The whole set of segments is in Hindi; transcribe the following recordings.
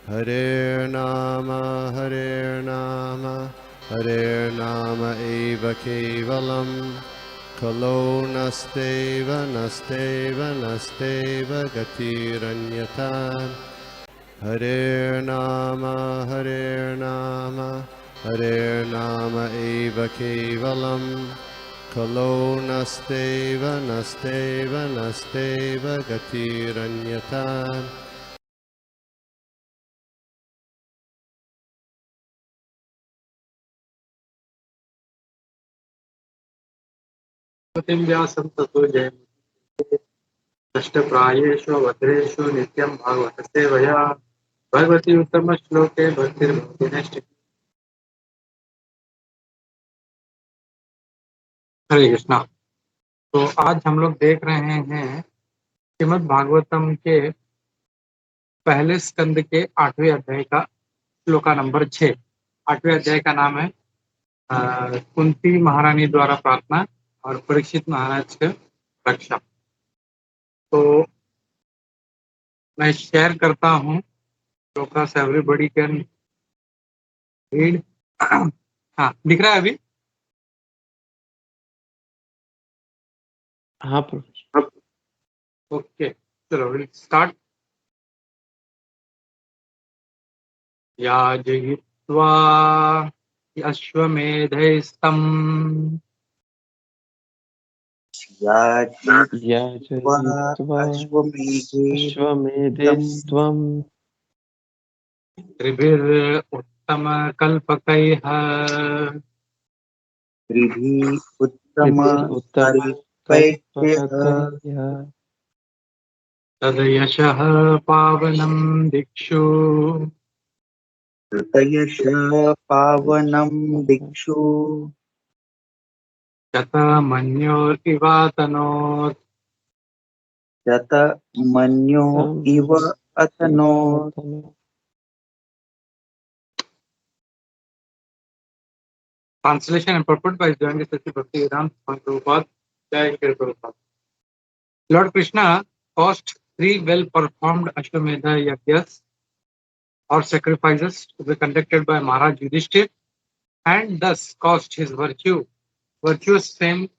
Hare Nama Hare Nama eva kevalam Kalo nasteva nasteva nasteva gatiranyata Hare Nama Hare Nama eva kevalam Kalo nasteva nasteva nasteva gatiranyata व्यासं ततो जयमुदीरये नष्टप्रायेषु अभद्रेषु नित्यं भागवत सेवया भगवती उत्तम श्लोके भक्तिर्भवति नष्ट। हरे कृष्णा। तो आज हम लोग देख रहे हैं श्रीमद् भागवतम के पहले स्कंद के 8वें अध्याय का श्लोका नंबर 6। 8वें अध्याय का नाम है कुंती महारानी द्वारा प्रार्थना और परीक्षित महाराज की रक्षा। तो मैं शेयर करता हूँ श्लोका से, एवरीबॉडी कैन रीड। हाँ, दिख रहा है अभी? हाँ प्रोफेसर। ओके, चलो विल स्टार्ट। याजयित्वा अश्वमेधैस्तम् याजयित्वा अश्वमेधेस्त्वं त्रिभिरुत्तमकल्पकैः उत्तमकल्पकैः तदयशः पावनं दिक्षु शतमन्योरिवातनोत्। Translation and purport by Joint Sri Bhaktivedanta Swami Prabhupada. Jai Shri Prabhupada. Lord Krishna caused 3 well-performed Ashwamedha Yagyas or sacrifices to be conducted by Maharaj Yudhishthir, and thus caused his virtuous fame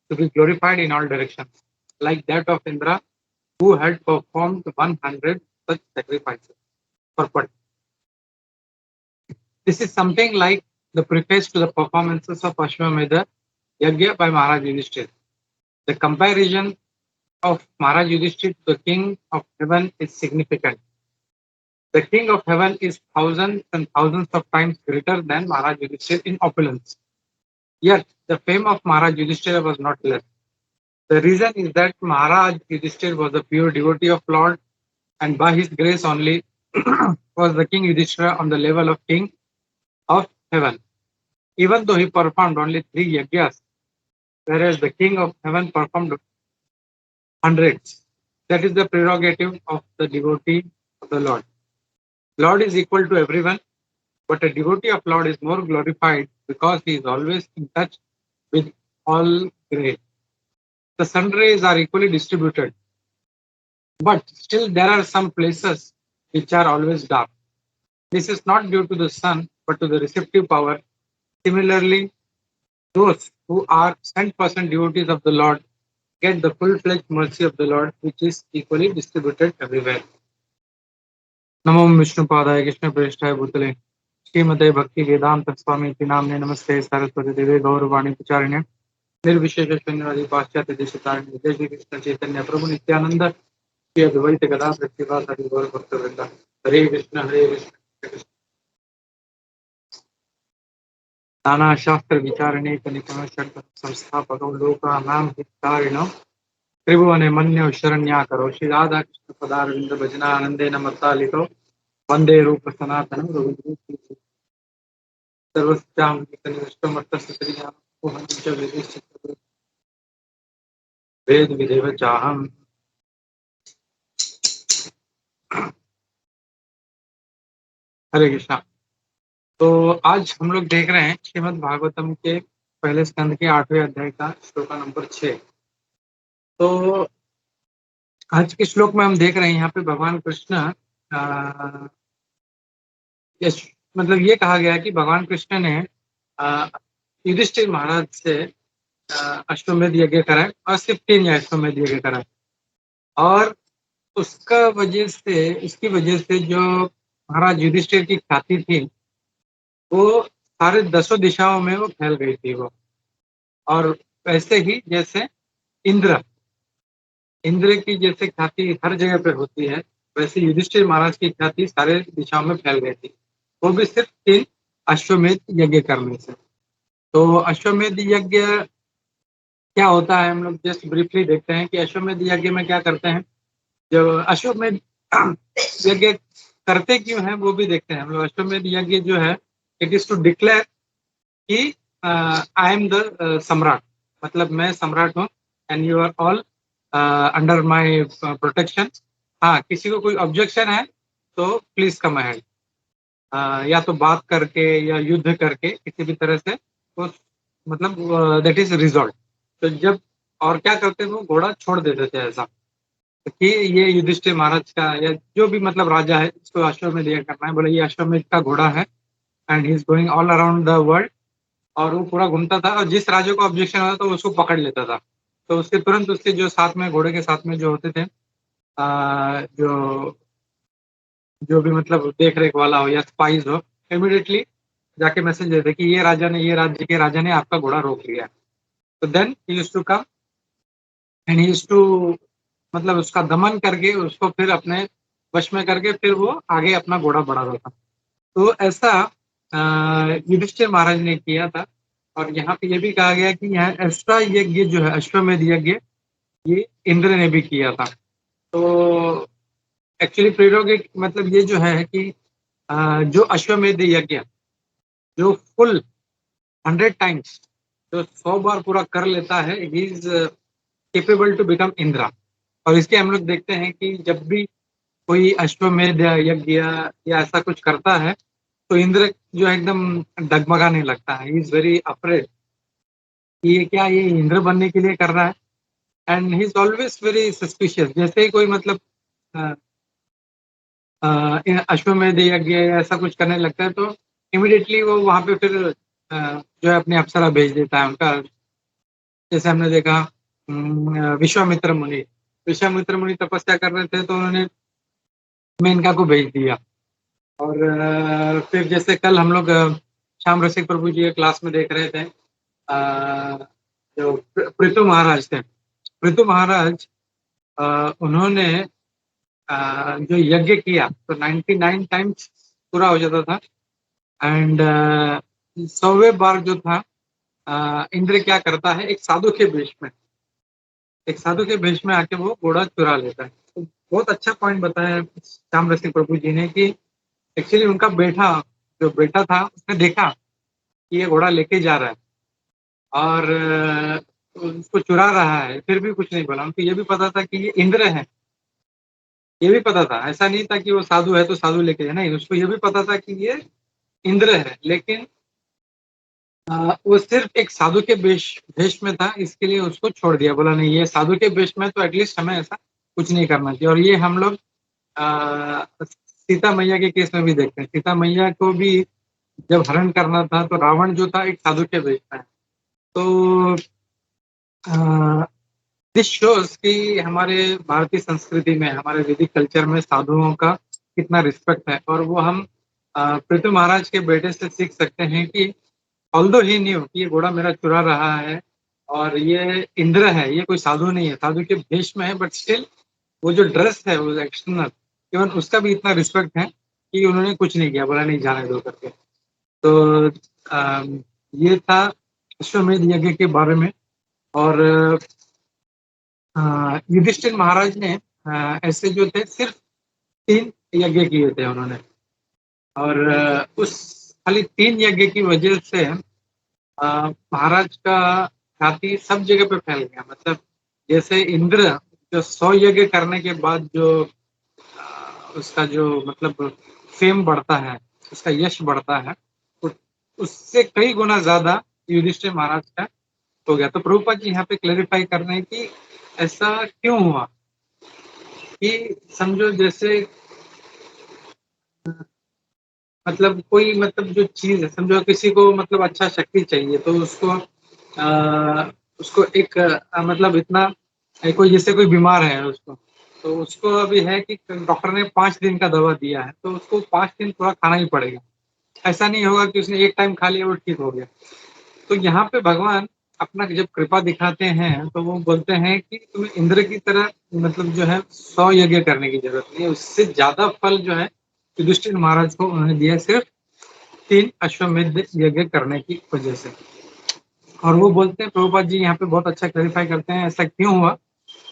to be glorified in all directions, like that of Indra, who had performed 100 such sacrifices. Purport. This is something like the preface to the performances of Ashwamedha Yagya by Maharaj Yudhishthir. The comparison of Maharaj Yudhishthir to the king of heaven is significant. The king of heaven is thousands and thousands of times greater than Maharaj Yudhishthir in opulence. Yet the fame of Maharaj Yudhishthir was not less. The reason is that Maharaj Yudhishthir was a pure devotee of Lord, and by his grace only was the king Yudhishthira on the level of king of heaven. Even though he performed only 3 yagyas, whereas the king of heaven performed hundreds. That is the prerogative of the devotee of the Lord. Lord is equal to everyone, but a devotee of Lord is more glorified because he is always in touch with all grace. The sun rays are equally distributed, but still there are some places which are always dark. This is not due to the sun, but to the receptive power. Similarly, those who are 100% devotees of the Lord get the full-fledged mercy of the Lord, which is equally distributed everywhere. नमो विष्णुपादाय कृष्णप्रेष्ठाय भूतले श्रीमते भक्ति वेदांत स्वामी नामने नमस्ते सरस्वती देवे गौरवाणी प्रचारिणे निर्विशेष शून्यवादी पाश्चात्य देशतारिणे जय श्री कृष्ण चैतन्य प्रभु नित्यानंद श्री अद्वैत गदा प्रतिभासादि गौर भक्तवृंद। हरे कृष्ण नाना शास्त्र विचारणे निपुण संस्थापक लोकानां हितकारिणो त्रिभुवने मन्यो शरण्याकरो श्री राधा कृष्ण पदारविंद भजनानंदेन मत्तालितो वंदे रूप सनातनं सर्वस्यां वेद विदेव चाहम। हरे कृष्णा। तो आज हम लोग देख रहे हैं श्रीमद् भागवतम के पहले स्कंद के 8वें अध्याय का श्लोका नंबर 6। तो आज के श्लोक में हम देख रहे हैं यहाँ पे भगवान कृष्ण मतलब ये कहा गया कि भगवान कृष्ण ने युधिष्ठिर महाराज से अश्वमेध यज्ञ कराए और सिर्फ 3 अश्वमेध यज्ञ कराए, और उसकी वजह से जो महाराज युधिष्ठिर की ख्याति थी वो सारे 10 दिशाओं में वो फैल गई थी वो। और वैसे ही जैसे इंद्र की जैसे ख्याति हर जगह पे होती है, वैसे युधिष्ठिर महाराज की ख्याति सारे दिशाओं में फैल गई थी, वो भी सिर्फ 3 अश्वमेध यज्ञ करने से। तो अश्वमेध यज्ञ क्या होता है, हम लोग जस्ट ब्रीफली देखते हैं कि अश्वमेध यज्ञ में क्या करते हैं। जो अश्वमेध यज्ञ करते क्यों हैं वो भी देखते हैं हम लोग। अश्वमेध यज्ञ जो है, इट इज टू डिक्लेयर कि आई एम द सम्राट, मतलब मैं सम्राट हूँ and you are all under my protection. हाँ, किसी को कोई ऑब्जेक्शन है तो प्लीज कम अहेड, या तो बात करके या युद्ध करके किसी भी तरह से वो, मतलब दैट इज रिजॉल्व। तो जब और क्या करते हैं, वो घोड़ा छोड़ देते थे ऐसा कि ये युधिष्ठिर महाराज का या जो भी मतलब राजा है इसको अश्वमेध यज्ञ करना है, बोले ये अश्वमेध का घोड़ा है and he is going all around the world. और वो पूरा घूमता था और जिस राजा को ऑब्जेक्शन होता था तो उसको पकड़ लेता था। तो उसके तुरंत उसके जो साथ में घोड़े के साथ में जो होते थे जो जो भी मतलब देख रेख वाला हो या स्पाइस हो, इमीडिएटली जाके मैसेज देते कि ये राजा ने, ये राज्य के राजा ने आपका घोड़ा रोक लिया। तो then he used to come and he used to, मतलब उसका दमन करके उसको फिर अपने वश में करके फिर वो आगे अपना घोड़ा बढ़ाता था। तो ऐसा युधिष्ठिर महाराज ने किया था। और यहाँ पे ये भी कहा गया कि यहाँ एक्स्ट्रा यज्ञ जो है अश्वमेध यज्ञ, ये इंद्र ने भी किया था। तो एक्चुअली प्रेरोगेट मतलब ये जो है कि जो अश्वमेध यज्ञ जो फुल 100 टाइम्स, जो 100 बार पूरा कर लेता है, he is capable to become Indra. और इसके हम लोग देखते हैं कि जब भी कोई अश्वमेध यज्ञ या ऐसा कुछ करता है तो इंद्र जो है एकदम डगमगाने लगता है, ही इज वेरी अफ्रेड कि ये क्या, ये इंद्र बनने के लिए कर रहा है। And he is always very suspicious. जैसे ही कोई मतलब अश्वमेध यज्ञ ऐसा कुछ करने लगता है तो इमिडिएटली वो वहां पे फिर जो है अपने अप्सरा भेज देता है उनका। जैसे हमने देखा विश्वामित्र मुनि तपस्या कर रहे थे तो उन्होंने मेनका को भेज दिया। और फिर जैसे कल हम लोग श्याम रसिक प्रभु जी के क्लास में देख रहे थे, जो पृथु महाराज थे, पृथु महाराज उन्होंने जो यज्ञ किया तो 99 टाइम्स पूरा हो जाता था। एंड 100वें बार जो था इंद्र क्या करता है, एक साधु के भेष में आके वो घोड़ा चुरा लेता है। तो बहुत अच्छा पॉइंट बताया श्याम रसिक प्रभु जी ने कि एक्चुअली उनका जो बेटा था उसने देखा कि ये घोड़ा लेके जा रहा है और उसको चुरा रहा है, फिर भी कुछ नहीं बोला। उनको ये भी पता था कि ये इंद्र है, ये भी पता था। ऐसा नहीं था कि वो साधु है तो साधु लेके जाए, नहीं, उसको ये भी पता था कि ये इंद्र है। लेकिन वो सिर्फ एक साधु के भेष में था, इसके लिए उसको छोड़ दिया। बोला नहीं, ये साधु के भेष में तो एटलीस्ट हमें ऐसा कुछ नहीं करना चाहिए। और ये हम लोग सीता मैया के केस में भी देखते हैं। सीता मैया को भी जब हरण करना था तो रावण जो था एक साधु के भेष में है। तो दिस शोज कि हमारे भारतीय संस्कृति में, हमारे वैदिक कल्चर में साधुओं का कितना रिस्पेक्ट है। और वो हम पृथु महाराज के बेटे से सीख सकते हैं कि ऑल्दो ही न्यू कि ये घोड़ा मेरा चुरा रहा है और ये इंद्र है, ये कोई साधु नहीं है, साधु के भेष में है, बट स्टिल वो जो ड्रेस है वो एक्सटर्नल, इवन उसका भी इतना रिस्पेक्ट है कि उन्होंने कुछ नहीं किया, बोला नहीं जाने दो करके। तो ये था अश्वमेध यज्ञ के बारे में। और युधिष्ठिर महाराज ने ऐसे जो थे सिर्फ 3 यज्ञ किए थे उन्होंने। और उस खाली 3 यज्ञ की वजह से महाराज का ख्याति सब जगह पे फैल गया। मतलब जैसे इंद्र जो 100 यज्ञ करने के बाद जो उसका जो मतलब फेम बढ़ता है, उसका यश बढ़ता है, उससे कई गुना ज्यादा युधिष्ठिर महाराज का हो गया। तो प्रभुपाद जी यहाँ पे क्लैरिफाई कर रहे हैं कि ऐसा क्यों हुआ कि समझो जैसे मतलब कोई मतलब जो चीज है, समझो किसी को मतलब अच्छा शक्ति चाहिए तो उसको एक मतलब इतना कोई जैसे कोई बीमार है उसको, तो उसको अभी है कि डॉक्टर ने 5 दिन का दवा दिया है तो उसको 5 दिन पूरा खाना ही पड़ेगा। ऐसा नहीं होगा कि उसने एक टाइम खा लिया वो ठीक हो गया। तो यहाँ पे भगवान अपना जब कृपा दिखाते हैं तो वो बोलते हैं कि तुम्हें इंद्र की तरह मतलब जो है 100 यज्ञ करने की जरूरत नहीं है, उससे ज्यादा फल जो है युधिष्ठिर महाराज को उन्होंने दिया सिर्फ 3 अश्वमेध यज्ञ करने की वजह से। और वो बोलते हैं, प्रभुपाद जी यहाँ पे बहुत अच्छा क्लैरिफाई करते हैं ऐसा क्यों हुआ,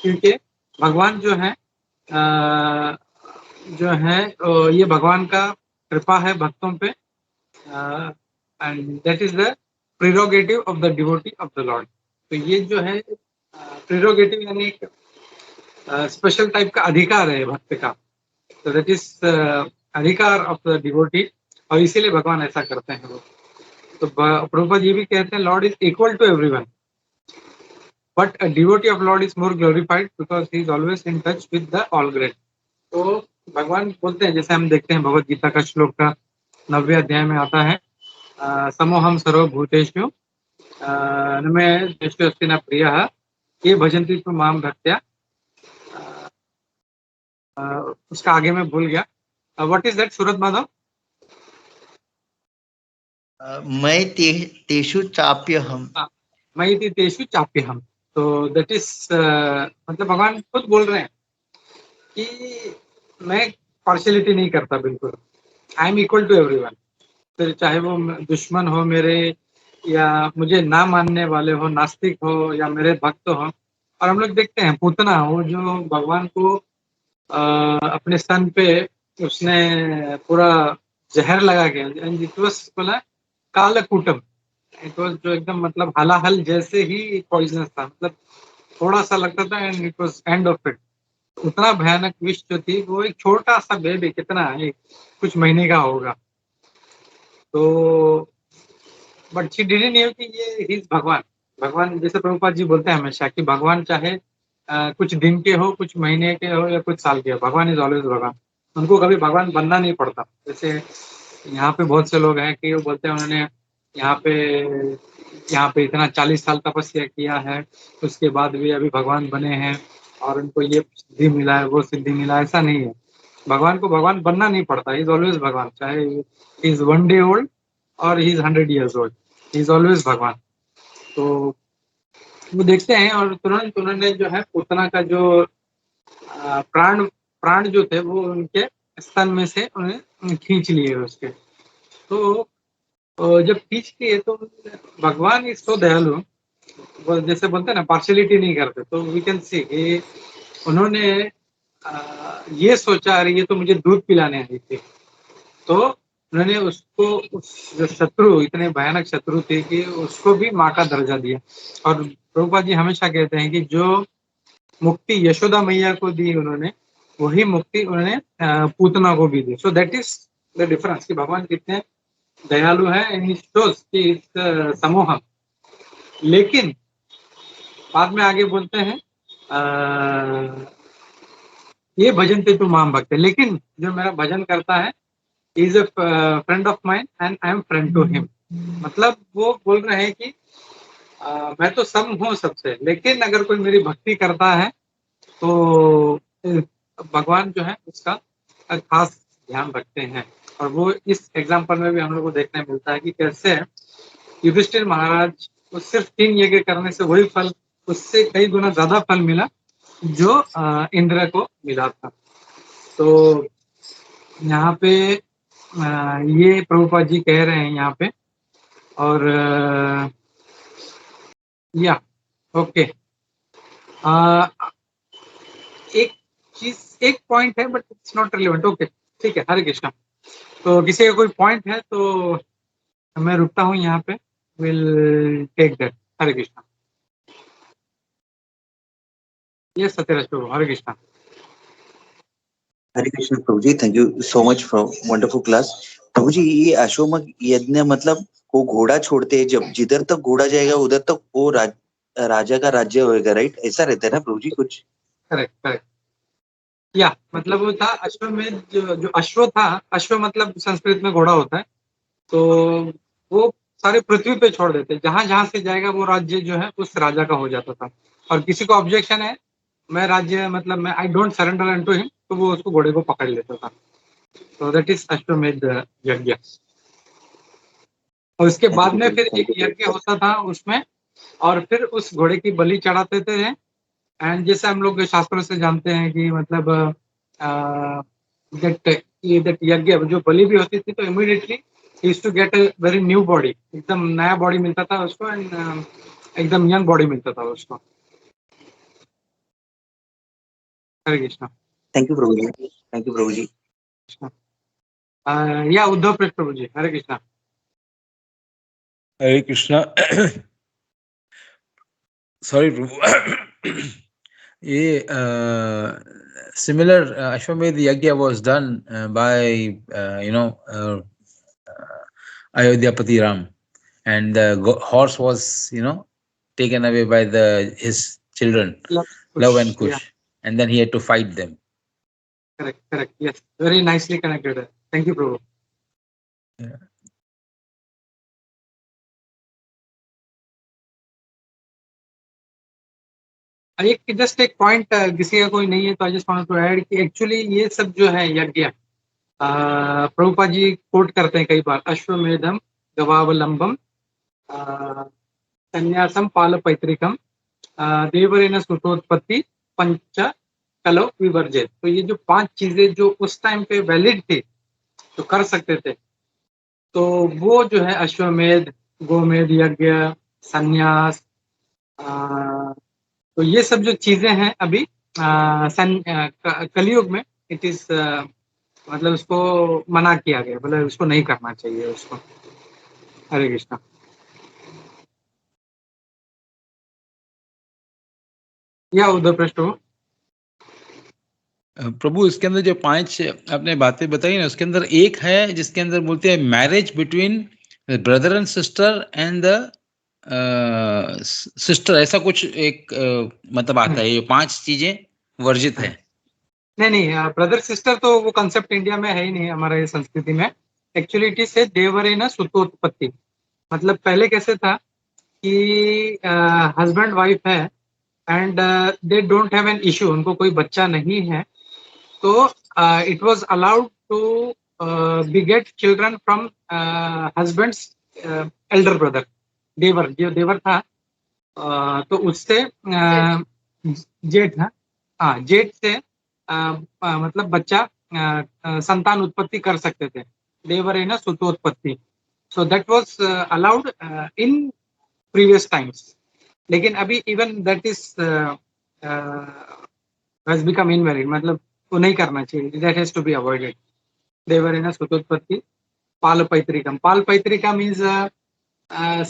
क्योंकि भगवान जो है ये भगवान का कृपा है भक्तों पे, and that is the prerogative of the devotee of the Lord. तो ये जो है प्रिरोगेटिव यानी एक स्पेशल टाइप का अधिकार है भक्त का, तो दैट इज अधिकार ऑफ द डिवोटी, और इसीलिए भगवान ऐसा करते हैं वो। तो प्रभुपाद ये भी कहते हैं lord is equal to everyone, but a devotee of lord is more glorified because he is always in touch with the all great. तो भगवान बोलते हैं, जैसे हम देखते हैं भगवद गीता का श्लोक का 9वें अध्याय में आता है, समोहम सर्वभूतेषु न मे द्वेष्टोऽस्ति न प्रियः ये भजन्ति तु मां भक्त्या। उसका आगे मैं भूल गया, व्हाट इज दैट सूरत माधव? मैं तेषु चाप्यहम। मैं इति तेषु चाप्यहम। तो दैट इज मतलब भगवान खुद बोल रहे हैं कि मैं पार्शियलिटी नहीं करता बिल्कुल, I am equal to everyone. फिर चाहे वो दुश्मन हो मेरे, या मुझे ना मानने वाले हो, नास्तिक हो, या मेरे भक्त हो। और हम लोग देखते हैं पूतना हो जो भगवान को अपने स्तन पे उसने पूरा जहर लगा के, इट वाज बोला कालकूटम, इट वाज जो एकदम मतलब हलाहल जैसे ही पॉइजनस था, मतलब थोड़ा सा लगता था and it was end of it. उतना भयानक विष जो थी वो एक छोटा सा बेबी, कितना एक कुछ महीने का होगा, तो बट शी डिडंट न्यू कि ये ही इज भगवान। भगवान जैसे प्रभुपाद जी बोलते हैं हमेशा कि भगवान चाहे कुछ दिन के हो, कुछ महीने के हो, या कुछ साल के हो, भगवान इज ऑलवेज भगवान। उनको कभी भगवान बनना नहीं पड़ता। जैसे यहाँ पे बहुत से लोग हैं कि वो बोलते हैं उन्होंने यहाँ पे इतना 40 साल तपस्या किया है, उसके बाद भी अभी भगवान बने हैं और उनको ये सिद्धि मिला है, वो सिद्धि मिला है। ऐसा नहीं है, भगवान को भगवान बनना नहीं पड़ता, इज ऑलवेज भगवान, चाहे इज 1 डे ओल्ड और he is 100 years old, he is always भगवान। तो वो देखते हैं और तुरंत उन्होंने जो है पूतना का जो प्राण प्राण जो थे वो उनके स्तन में से उन्हें खींच लिए उसके। तो जब खींच लिए तो भगवान इज सो दयालु, वो जैसे बोलते हैं ना पार्शियलिटी नहीं करते, तो वी कैन सी कि उन्होंने ये सोचा अरे ये तो मुझे दूध पिलाने आई थी, तो उन्होंने उसको उस जो शत्रु, इतने भयानक शत्रु थे कि उसको भी माँ का दर्जा दिया। और प्रभुपाद जी हमेशा कहते हैं कि जो मुक्ति यशोदा मैया को दी उन्होंने, वही मुक्ति उन्होंने पूतना को भी दी। So that is the difference कि भगवान कितने दयालु है, एंड शोज कि इस समूह। लेकिन बाद में आगे बोलते हैं ये भजन ते तू माम भक्त है, लेकिन जो मेरा भजन करता है is a friend of mine and I am friend to him. मतलब वो बोल रहे हैं कि मैं तो सम हूँ सबसे, लेकिन अगर कोई मेरी भक्ति करता है तो भगवान जो है उसका खास ध्यान रखते हैं। और वो इस एग्जाम्पल में भी हम लोग को देखने मिलता है कि कैसे युधिष्ठिर महाराज को सिर्फ 3 यज्ञ करने से वही फल, उससे कई गुना ज्यादा फल मिला जो इंद्र को मिला था। तो यहाँ पे ये प्रभुपाद जी कह रहे हैं यहाँ पे। और या ओके, एक चीज, एक पॉइंट है but it's not relevant. Okay ठीक है, हरे कृष्णा। तो किसी का कोई पॉइंट है तो मैं रुकता हूँ यहाँ पे, will take that. Hare Krishna. ये सत्यराज प्रभु, हरे कृष्णा। हरे कृष्ण प्रभु जी, thank you so much for wonderful class. प्रभु जी, ये अश्वमेध यज्ञ मतलब वो घोड़ा छोड़ते हैं, जब जिधर तक घोड़ा जाएगा उधर तक वो राजा का राज्य होएगा, राइट? ऐसा रहता है ना प्रभु जी कुछ? Correct correct. या मतलब वो था अश्वमेध, जो अश्व था, अश्व मतलब संस्कृत में घोड़ा होता है, तो वो सारे पृथ्वी पे छोड़ देते, जहां जहां से जाएगा वो राज्य जो है उस राजा का हो जाता था। और किसी को ऑब्जेक्शन है, मैं राज्य मतलब मैं I don't surrender into him, तो वो उसको घोड़े को पकड़ लेता था। तो दैट इज अश्वमेध यज्ञ। और उसके बाद में फिर एक यज्ञ होता था उसमें, और फिर उस घोड़े की बलि चढ़ाते थे। एंड जैसे हम लोग शास्त्रों से जानते हैं कि मतलब दैट यज्ञ जो बलि भी होती थी, तो immediately used to get a very new body, एकदम नया बॉडी मिलता था उसको, एंड एकदम यंग बॉडी मिलता था उसको। हरे कृष्णा। थैंक यू प्रभु जी, थैंक यू प्रभु जी। या उद्धव प्रेस प्रभु जी, Hare Krishna. Hare Krishna. Sorry, Prabhu. ये similar Ashwamedh Yagya was done by Ayodhyapati Ram, and the horse was taken away by his children, Love and Kush, Yeah. and then he had to fight them. Correct. Yes, very nicely connected. Thank you, Prabhu. Yeah. एक जस्ट एक पॉइंट, किसी का कोई नहीं है तो I just want to add कि एक्चुअली ये सब जो है यज्ञ, प्रभुपाद जी कोट करते हैं कई बार, अश्वमेधम गवावलंबम संन्यासम पाल पैतृकम देवरेण सुतोत्पत्ति पंच कलो विवर्जित। तो ये जो 5 चीजें जो उस टाइम पे वैलिड थी, तो कर सकते थे, तो वो जो है अश्वमेध, गोमेध यज्ञ, संन्यास, तो ये सब जो चीजें हैं अभी कलयुग में इट इज मतलब उसको मना किया गया, मतलब उसको नहीं करना चाहिए उसको। हरे कृष्णा। या उद्धव पृष्ठ हो। प्रभु, इसके अंदर जो 5 आपने बातें बताई ना, उसके अंदर एक है जिसके अंदर बोलते हैं marriage between brother and sister and the sister, ऐसा कुछ एक मतलब आता है। ये 5 चीजें वर्जित है। नहीं, ब्रदर सिस्टर तो वो कंसेप्ट इंडिया में है ही नहीं, हमारे संस्कृति में। एक्चुअली इट इज से देवरेण सुतोत्पत्ति, मतलब पहले कैसे था कि हस्बैंड वाइफ है and they don't have an issue, उनको कोई बच्चा नहीं है, तो it was allowed to beget children from husband's elder brother, देवर, जो देवर था, तो उससे जेठ, हाँ जेठ से मतलब बच्चा संतान उत्पत्ति कर सकते थे, देवरेण सुतोत्पत्ति। So that was allowed in previous times, लेकिन अभी even that is has become invalid, मतलब वो नहीं करना चाहिए, that has to be avoided. देवरेण सुतोत्पत्ति पाल पैतृकम, पाल पैतृका means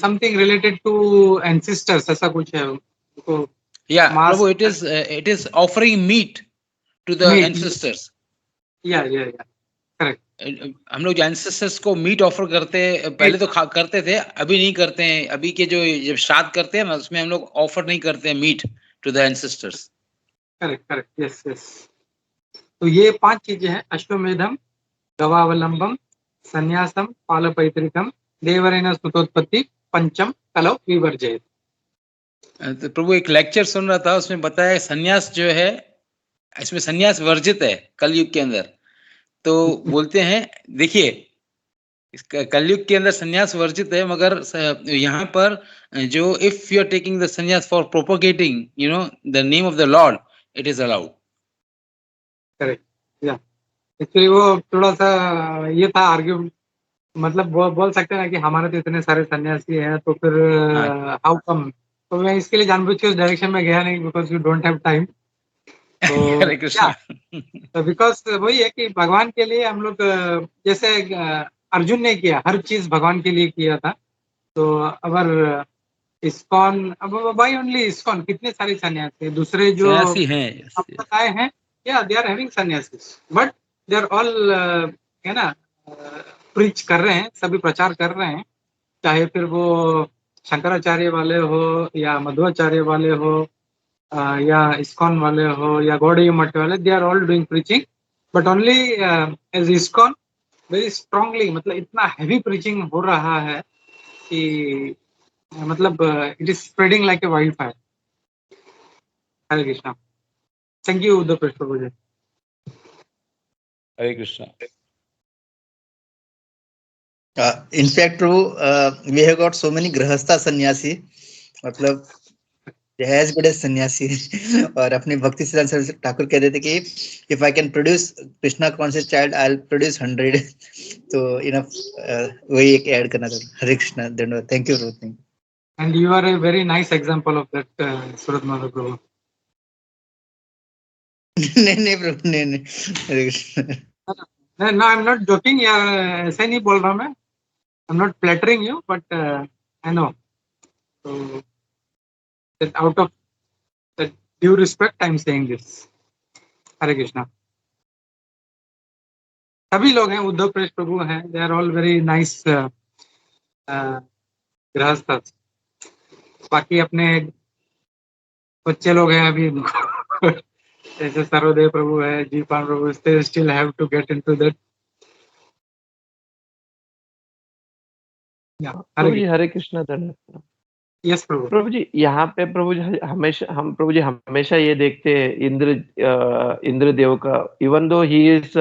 something related to ancestors, ऐसा कुछ है उनको। या प्रभु, it is offering meat to the ancestors. Yeah correct. हम लोग एंसेस्टर्स को मीट ऑफर करते हैं, पहले तो करते थे, अभी नहीं करते हैं। अभी के जो जब श्राद्ध करते हैं ना, उसमें हम लोग ऑफर नहीं करते हैं meat to the ancestors. Correct, yes. तो ये 5 चीजें हैं, अश्वमेधम गवावलंबम संन्यासम पाल पैतृकम देवरेण सुतोत्पत्ति पंचम कलौ विवर्जयेत्। तो प्रभु एक लेक्चर सुन रहा था, उसमें बताया संन्यास जो है, इसमें संन्यास वर्जित है कलयुग के अंदर। तो बोलते हैं, देखिए कलयुग के अंदर संन्यास वर्जित है, मगर यहाँ पर जो if you are taking the sannyas for propagating the name of the Lord, it is allowed. Correct, yeah actually वो थोड़ा सा ये था आर्ग्यू, मतलब वो बोल सकते हैं ना कि हमारे तो इतने सारे सन्यासी हैं, तो फिर हाउ कम। तो मैं इसके लिए जानबूझ के उस डायरेक्शन में गया नहीं, because you don't have time. Hare Krishna. तो बिकॉज वही है कि भगवान के लिए हम लोग, जैसे अर्जुन ने किया, हर चीज भगवान के लिए किया था। तो अगर इस्कॉन, अब वाई ओनली इस्कॉन, कितने सारे सन्यासी दूसरे जो सन्यासी हैं, संप्रदाय हैं, या दे आर हैविंग सन्यासी, बट दे आर ऑल है ना, प्रीच कर रहे हैं, सभी प्रचार कर रहे हैं, चाहे फिर वो शंकराचार्य वाले हो या मध्वाचार्य वाले हो या इस्कॉन वाले हो या गौड़ी मठ वाले, they are all doing preaching, but only as ISKCON very strongly, मतलब इतना हैवी प्रीचिंग हो रहा है कि मतलब it is spreading like a wildfire. Hare Krishna. Thank you Uddhav Prabhu ji. Hare Krishna. In fact, Prabhu, we have got so many grahastha sannyasi, मतलब has got a sannyasi. और अपने भक्ति सिद्धांत सरस्वती ठाकुर कहते थे कि if I can produce Krishna conscious child, I'll produce 100. तो enough वही एक ऐड करना था. हरे कृष्णा. धन्यवाद. Thank you, Prabhu. And you are a very nice example of that, Surat Madhav Prabhu. नहीं प्रभु, नहीं. हरे Krishna. No, I'm not joking यार, ऐसे नहीं बोल रहा मैं. I'm not flattering you, but I know. So that out of that due respect, I'm saying this. हरे कृष्णा. सभी लोग हैं, उद्धव प्रेस प्रभु हैं, they are all very nice गृहस्थ. बाकी अपने बच्चे लोग हैं अभी जैसे सर्वदेव प्रभु है, जीपान प्रभु, they still have to get into that. प्रभु जी हरे कृष्णा. धन्यवाद. यस प्रभु. प्रभु जी यहाँ पे प्रभु जी हमेशा ये देखते हैं इंद्रदेव का, इवन दो ही इज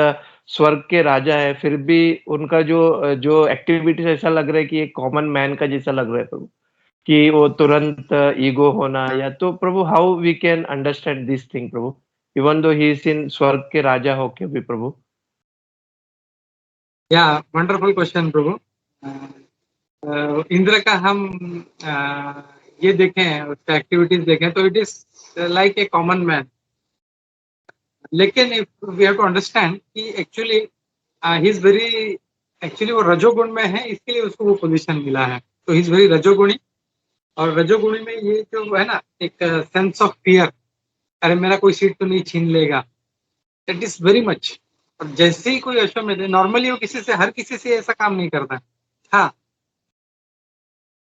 स्वर्ग के राजा है, फिर भी उनका जो एक्टिविटीज ऐसा लग रहा है कि एक कॉमन मैन का जैसा लग रहा है प्रभु, कि वो तुरंत ईगो होना, या तो प्रभु how we can understand this thing प्रभु, even though he is in स्वर्ग के राजा होके भी प्रभु. या वंडरफुल क्वेश्चन प्रभु. इंद्र का हम ये देखें, उसका एक्टिविटीज देखें तो it is like a common man, लेकिन वी हैव टू अंडरस्टैंड कि actually he is very, actually वो रजोगुण में है, इसके लिए उसको वो पोजीशन मिला है. तो ही इज वेरी रजोगुणी, और रजोगुणी में ये जो है ना एक सेंस ऑफ फियर, अरे मेरा कोई सीट तो नहीं छीन लेगा, दैट इज वेरी मच. और जैसे ही कोई अश्वमेध, नॉर्मली वो किसी से, हर किसी से ऐसा काम नहीं करता. हाँ,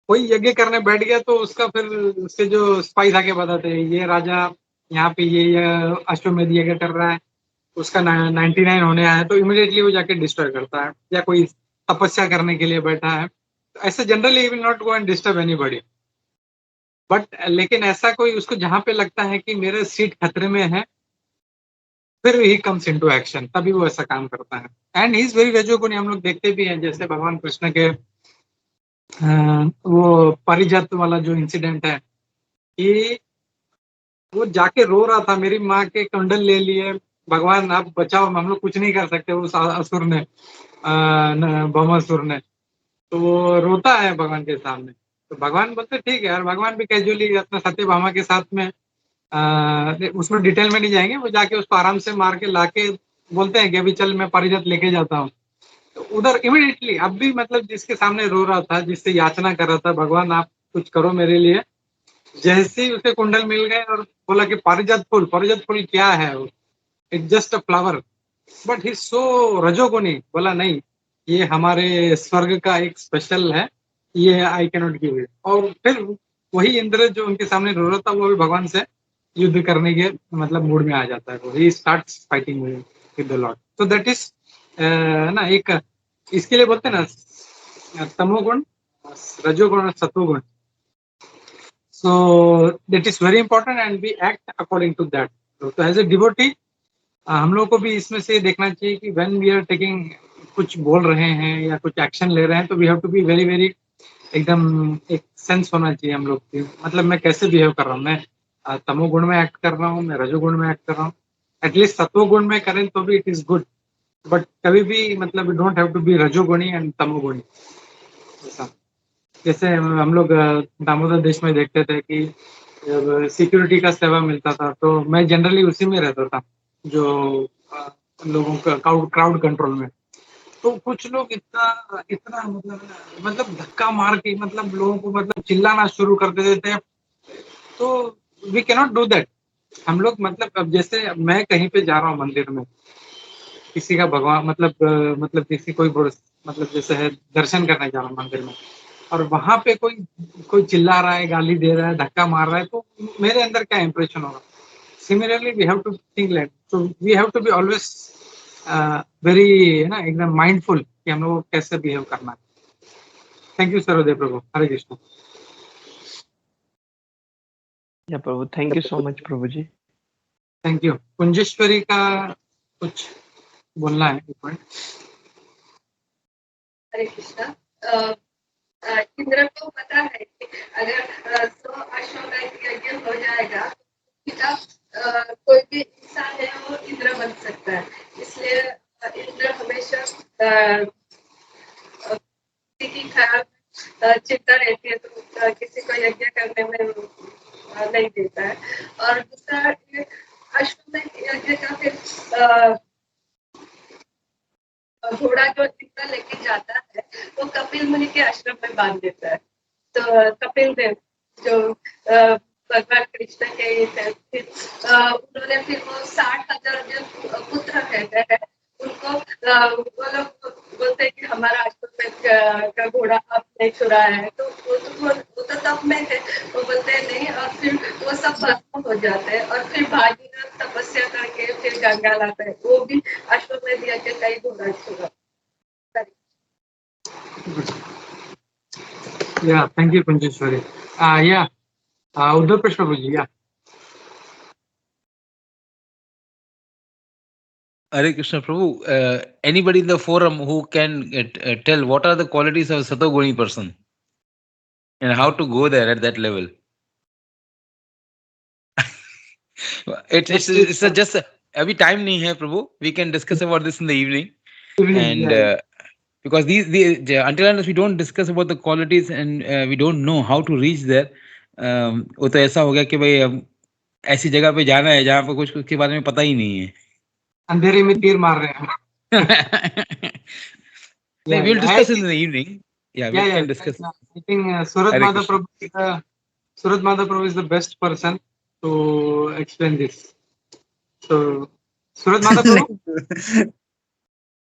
कोई यज्ञ करने बैठ गया तो उसका फिर उसके जो स्पाइस आके बताते हैं ये राजा यहाँ पे ये अश्वमेध यज्ञ कर रहा है, उसका 99 होने आया, तो इमीडिएटली वो जाके डिस्ट्रॉय करता है. या कोई तपस्या करने के लिए बैठा है, तो ऐसे generally will not go and disturb anybody. But लेकिन ऐसा कोई उसको जहाँ पे लगता है कि मेरा सीट खतरे में है, फिर ही कम्स इनटू एक्शन, तभी वो ऐसा काम करता है. And he is very rajoguni. हम लोग देखते भी हैं, जैसे भगवान कृष्ण के वो पारिजात वाला जो इंसिडेंट है कि वो जाके रो रहा था, मेरी माँ के कुंडल ले लिए, भगवान आप बचाओ, हम लोग कुछ नहीं कर सकते उस असुर ने, भौमासुर ने. तो वो रोता है भगवान के सामने, तो भगवान बोलते ठीक है यार. भगवान भी कैजुअली अपना सत्यभामा के साथ में उसमें डिटेल में नहीं जाएंगे, वो जाके उसको आराम से मार के लाके बोलते हैं कि अभी चल मैं पारिजात लेके जाता हूँ. तो उधर इमीडिएटली अब भी मतलब जिसके सामने रो रहा था, जिससे याचना कर रहा था, भगवान आप कुछ करो मेरे लिए, जैसे ही उसे कुंडल मिल गए और बोला कि पारिजात फूल क्या है, it's just a flower, but he so rajoguni, बोला नहीं ये हमारे स्वर्ग का एक स्पेशल है, ये I can not give it. और फिर वही इंद्र जो उनके सामने रो रहा था, वो भी भगवान से युद्ध करने के मतलब मूड में आ जाता है. He starts fighting with the Lord. तो दैट इज ना एक, इसके लिए बोलते हैं ना तमोगुण, रजोगुण और सत्वगुण. So that is very important and we act according to that. तो एज ए डिवोटी हम लोग को भी इसमें से देखना चाहिए कि व्हेन वी आर टेकिंग, कुछ बोल रहे हैं या कुछ एक्शन ले रहे हैं, तो we have to be very very, एकदम एक सेंस होना चाहिए हम लोग की, मतलब मैं कैसे बिहेव कर रहा हूँ. मैं तमोगुण में एक्ट कर रहा हूँ, मैं रजोगुण में एक्ट कर रहा हूँ, एटलीस्ट सत्वगुण में करें तो भी इट इज गुड, बट कभी भी मतलब we don't have to be rajoguni and tamoguni. जैसे हम लोग दामोदर देश में देखते थे कि जब सिक्योरिटी का सेवा मिलता था, तो मैं जनरली उसी में रहता था, जो लोगों का क्राउड कंट्रोल में. तो कुछ लोग इतना मतलब धक्का मार के मतलब लोगों को मतलब चिल्लाना शुरू कर देते थे. तो we can not do that. हम लोग मतलब अब जैसे मैं कहीं पे जा रहा हूँ मंदिर में, किसी का भगवान मतलब किसी कोई मतलब जैसे है दर्शन करने जा रहा हूँ मंदिर में, और वहां पे कोई चिल्ला रहा है, गाली दे रहा है, धक्का मार रहा है, तो मेरे अंदर क्या इंप्रेशन होगा? Similarly we have to think like, so we have to be always very ना एकदम माइंडफुल कि हम लोग को कैसे बिहेव करना है. थैंक यू सरोदय प्रभु. हरे कृष्ण. या प्रभु, थैंक यू सो मच प्रभु जी. Thank you. कुंजेश्वरी का कुछ बोलना है एक पॉइंट. हरे कृष्णा. इंद्र को पता है कि अगर 100 अश्वमेध यज्ञ हो जाएगा तो पिता कोई भी इंसान है वो इंद्र बन सकता है. इसलिए इंद्र हमेशा किसी की खराब चिंता रहती है, तो किसी को यज्ञ करने में नहीं देता है. और दूसरा अश्वमेध यज्ञ का फिर घोड़ा जो इंद्र लेके जाता है वो कपिल मुनि के आश्रम में बांध देता है. तो कपिल देव जो भगवान कृष्ण के ही थे, फिर उन्होंने फिर वो 60,000 जो पुत्र कहते हैं उनको वो लोग बोलते हैं कि हमारा आश्रम का घोड़ा आपने चुराया है. तो वो तो तब में थे, वो बोलते हैं नहीं. और फिर वो सब भस्म हो जाते हैं और फिर भागीरथ तपस्या करके फिर गंगा लाते हैं. वो भी अश्वमेध यज्ञ का ही घोड़ा चुरा. Yeah, thank you, Kunjeshwari. Yeah, Uddhav Prabhuji, yeah. Hare Krishna Prabhu, anybody in the forum who can tell what are the qualities of a Satoguni person and how to go there at that level? it's just अभी time नहीं है प्रभु. We can discuss about this in the evening. And because these until unless we don't discuss about the qualities and we don't know how to reach there, वो तो ऐसा हो गया कि भाई ऐसी जगह पे जाना है जहाँ पे कुछ के बारे में पता ही नहीं है. अंधेरे में तीर मार रहे हैं. We will discuss in the evening. Yeah, we can discuss. I think Surat Madhav Prabhu is the best person to explain this. So, Surat Madhav Prabhu.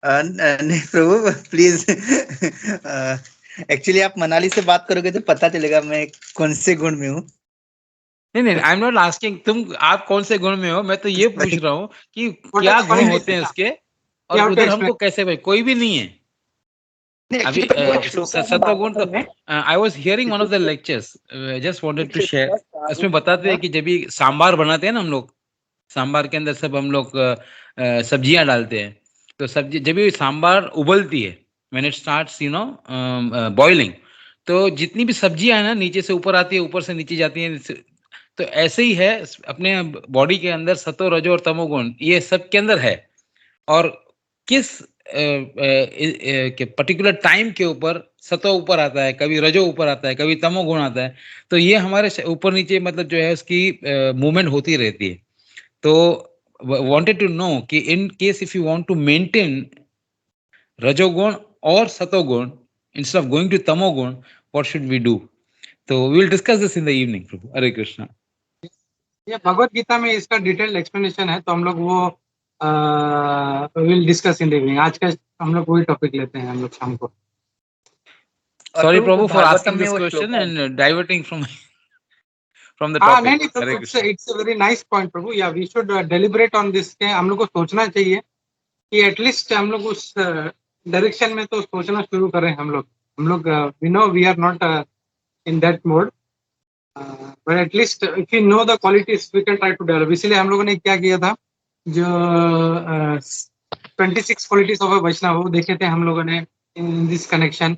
नहीं प्रभु प्लीज. एक्चुअली आप मनाली से बात करोगे तो पता चलेगा मैं कौन से गुण में हूँ. नहीं, आई एम नॉट आस्किंग तुम आप कौन से गुण में हो. मैं तो ये पूछ रहा हूँ कि क्या गुण होते हैं उसके और उधर हमको कैसे भाई कोई भी नहीं है अभी. सत्व गुण तो I was hearing one of the lectures, just wanted to share. उसमें बताते हैं कि जब भी सांबार बनाते हैं ना हम लोग, सांबार के अंदर सब हम लोग सब्जियां डालते हैं. तो सब्जी जब भी सांबार उबलती है, व्हेन इट स्टार्ट्स बॉइलिंग, तो जितनी भी सब्जियां है ना नीचे से ऊपर आती है, ऊपर से नीचे जाती है. तो ऐसे ही है अपने बॉडी के अंदर सतो रजो और तमोगुण ये सब के अंदर है. और किस पर्टिकुलर टाइम के ऊपर सतो ऊपर आता है, कभी रजो ऊपर आता है, कभी तमोगुण आता है. तो ये हमारे ऊपर नीचे मतलब जो है उसकी मूवमेंट होती रहती है. तो wanted to know कि in case if you want to maintain रजोगुण और सतोगुण instead of going to तमोगुण, what should we do? तो we will discuss this in the evening. प्रभु हरे कृष्णा. ये भगवत गीता में इसका डिटेल्ड एक्सप्लेनेशन है, तो हम लोग वो will discuss in the evening. आज का हम लोग वही टॉपिक लेते हैं हम लोग शाम को. Sorry Prabhu for asking this question and diverting from the topic. नहीं, it's a very nice point Prabhu. Yeah, we should deliberate on this. हम लोग को सोचना चाहिए कि एटलीस्ट हम लोग उस डायरेक्शन में तो सोचना शुरू करें. हम लोग we know we are not in that mode, but at least if you know the qualities we can try to develop. इसलिए हम लोगों ने क्या किया था, जो 26 qualities of a Vaishnava वो देखे थे हम लोगों ने in this connection.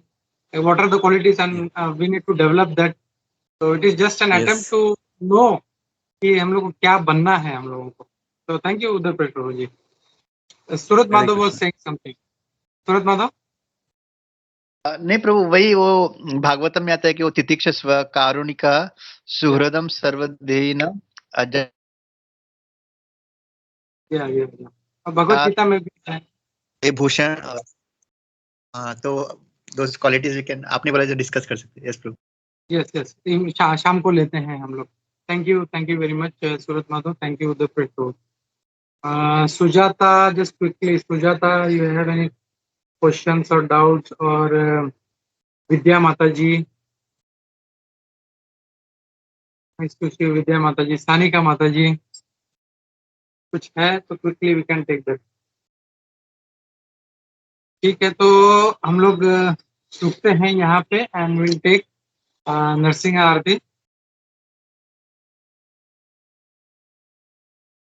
What are the qualities and we need to develop that. So it is just an attempt to know कि हम लोग को क्या बनना है हम लोगों को. So thank you Uddhav Prabhu ji. Surat Madhav was saying something. Surat Madhav. नहीं प्रभु वही वो भागवतम में आता है कि वो तितिक्षस्व कारुणिका सुहृदम सर्वदेहिन अजय. भगवत गीता में भी है भूषण. तो those qualities we can आपने बोला जो डिस्कस कर सकते हैं. यस प्रभु. यस शाम को लेते हैं हम लोग. Thank you very much Surat Madhav. Thank you Uddhav Prabhu. Sujata, just quickly, Sujata, you have any questions or doubts or विद्या माता जी, विद्या माता जी, सानिका माता जी, कुछ है तो quickly we can take that. ठीक है, तो हम लोग रुकते हैं यहाँ पे and will take Narasimha Aarti.